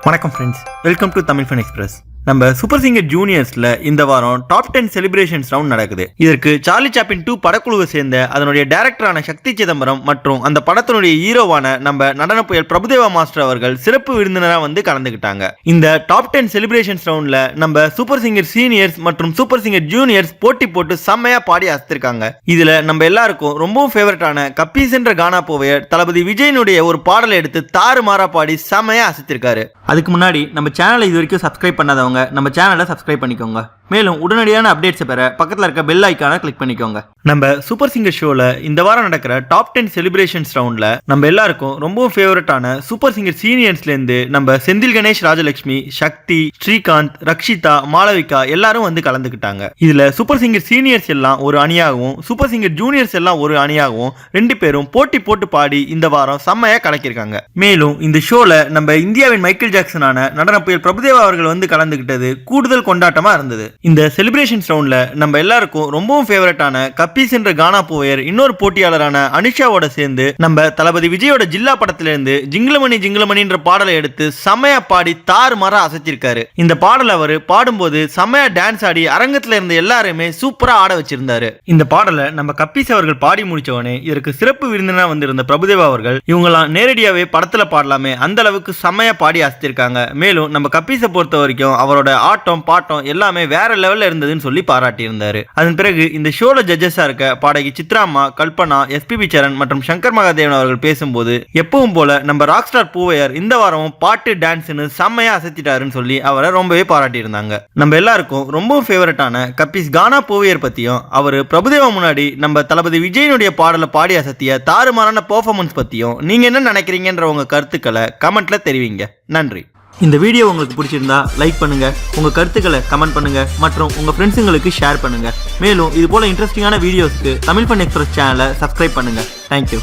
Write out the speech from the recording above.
வணக்கம் friends, welcome to Tamil fun express. நம்ம super singer ஜூனியர்ஸ்ல இந்த வாரம் டாப் 10 செலிப்ரேஷன்ஸ் ரவுண்ட் நடக்குது. இதற்கு சார்லி சாப்ளின் 2 படக்குழுவை சேர்ந்த அதனுடைய டைரக்டரான சக்தி சிதம்பரம் மற்றும் அந்த படத்தினுடைய ஹீரோவான நம்ம நடன புயல் பிரபுதேவா மாஸ்டர் அவர்கள் சிறப்பு விருந்தினராக வந்து கலந்துக்கிட்டாங்க. இந்த டாப் 10 செலிப்ரேஷன்ஸ் ரவுண்ட்ல நம்ம சூப்பர் சிங்கர் சீனியர்ஸ் மற்றும் சூப்பர் சிங்கர் ஜூனியர்ஸ் போட்டி போட்டு செம்மையா பாடி அசத்திருக்காங்க. இதுல நம்ம எல்லாருக்கும் ரொம்பவும் ஃபேவரட்டான கப்பீஸ் என்ற கானா போவையர் தளபதி விஜயனுடைய ஒரு பாடலை எடுத்து தாறுமாறா பாடி செம்மையா அசத்திருக்காரு. அதுக்கு முன்னாடி நம்ம சேனலை இது வரைக்கும் சப்ஸ்கிரைப் பண்ணாதவங்க நம்ம சேனலை சப்ஸ்கிரைப் பண்ணிக்கோங்க. மேலும் உடனடியான அப்டேட்ஸ் பெற பக்கத்தில் இருக்க பெல் ஐக்கானை கிளிக் பண்ணிக்கோங்க. நம்ம சூப்பர் சிங்கர் ஷோல இந்த வாரம் நடக்கிற டாப் 10 செலிப்ரேஷன்ஸ் ரவுண்ட்ல நம்ம எல்லாருக்கும் ரொம்பவும் ஃபேவரட்டான சூப்பர் சிங்கர் சீனியர்ஸ்ல இருந்து நம்ம செந்தில் கணேஷ், ராஜலட்சுமி, சக்தி, ஸ்ரீகாந்த், ரக்ஷிதா, மாளவிகா எல்லாரும் வந்து கலந்துக்கிட்டாங்க. இதுல சூப்பர் சிங்கர் சீனியர்ஸ் எல்லாம் ஒரு அணியாகவும் சூப்பர் சிங்கர் ஜூனியர்ஸ் எல்லாம் ஒரு அணியாகவும் ரெண்டு பேரும் போட்டி போட்டு பாடி இந்த வாரம் செம்மையா கலக்கிருக்காங்க. மேலும் இந்த ஷோல நம்ம இந்தியாவின் மைக்கேல் ஜாக்சனான நடன புயல் பிரபுதேவா அவர்கள் வந்து கலந்துக்கிட்டது கூடுதல் கொண்டாட்டமா இருந்தது. இந்த செலிப்ரேஷன்ஸ் ரவுண்ட்ல நம்ம எல்லாருக்கும் ரொம்பவும் ஃபேவரட்டான கப்பீஸ் என்ற கானா போவையர் இன்னொரு போட்டியாளரான அனுஷாவோட சேர்ந்து நம்ம தளபதி விஜயோட ஜில்லா படத்திலிருந்து ஜிங்கிளமணி ஜிங்கிளமணின்ற பாடலை எடுத்து செம்மையா பாடி தாறுமாறா அசைச்சிருக்காரு. இந்த பாடலை அவர் பாடும்போது செம்மையா டான்ஸ் ஆடி அரங்கத்துல இருந்த எல்லாருமே சூப்பரா ஆட வச்சிருந்தாரு. இந்த பாடலை நம்ம கப்பீஸ் அவர்கள் பாடி முடிச்சவனே இதற்கு சிறப்பு விருந்தினா வந்திருந்த பிரபுதேவா அவர்கள் இவங்களாம் நேரடியாவே படத்துல பாடலாமே அந்த அளவுக்கு செம்மையா பாடி அசைச்சிருக்காங்க. மேலும் நம்ம கப்பீஸை பொறுத்த வரைக்கும் அவரோட ஆட்டம் பாட்டம் எல்லாமே வேற லெவல்ல இருந்ததுன்னு சொல்லி பாராட்டி இருந்தாரு. அதன் பிறகு இந்த ஷோல ஜட்ஜஸா இருக்க பாடகி சித்ராம்மா, கல்பனா, எஸ்பிபி சரண் மற்றும் சங்கர் மகாதேவன் அவர்கள் பேசும்போது எப்பவும் போல நம்ம ராக் ஸ்டார் பூவையர் இந்த வாரமும் பாட்டு டான்ஸ்னு செம்மையா அசைச்சிட்டாருன்னு சொல்லி அவரை ரொம்பவே பாராட்டி இருந்தாங்க. நம்ம எல்லாருக்கும் ரொம்ப ஃபேவரட்டான கப்பீஸ் கானா பூவையர் பத்தியும் அவர் பிரபுதேவா முன்னாடி நம்ம தளபதி விஜயனுடைய பாடலை பாடி அசத்திய தாறுமாறான பெர்ஃபார்மன்ஸ் பத்தியும் நீங்க என்ன நினைக்கிறீங்கன்ற உங்க கருத்துக்களை கமெண்ட்ல தெரிவிங்க. நன்றி. இந்த வீடியோ உங்களுக்கு பிடிச்சிருந்தா லைக் பண்ணுங்க, உங்க கருத்துக்களை கமெண்ட் பண்ணுங்க மற்றும் உங்க ஃப்ரெண்ட்ஸுங்களுக்கு ஷேர் பண்ணுங்க. மேலும் இது போல இன்ட்ரெஸ்டிங்கான வீடியோஸ்க்கு தமிழ் ஃபன் எக்ஸ்பிரஸ் சேனலை சப்ஸ்கிரைப் பண்ணுங்க. தேங்க்யூ.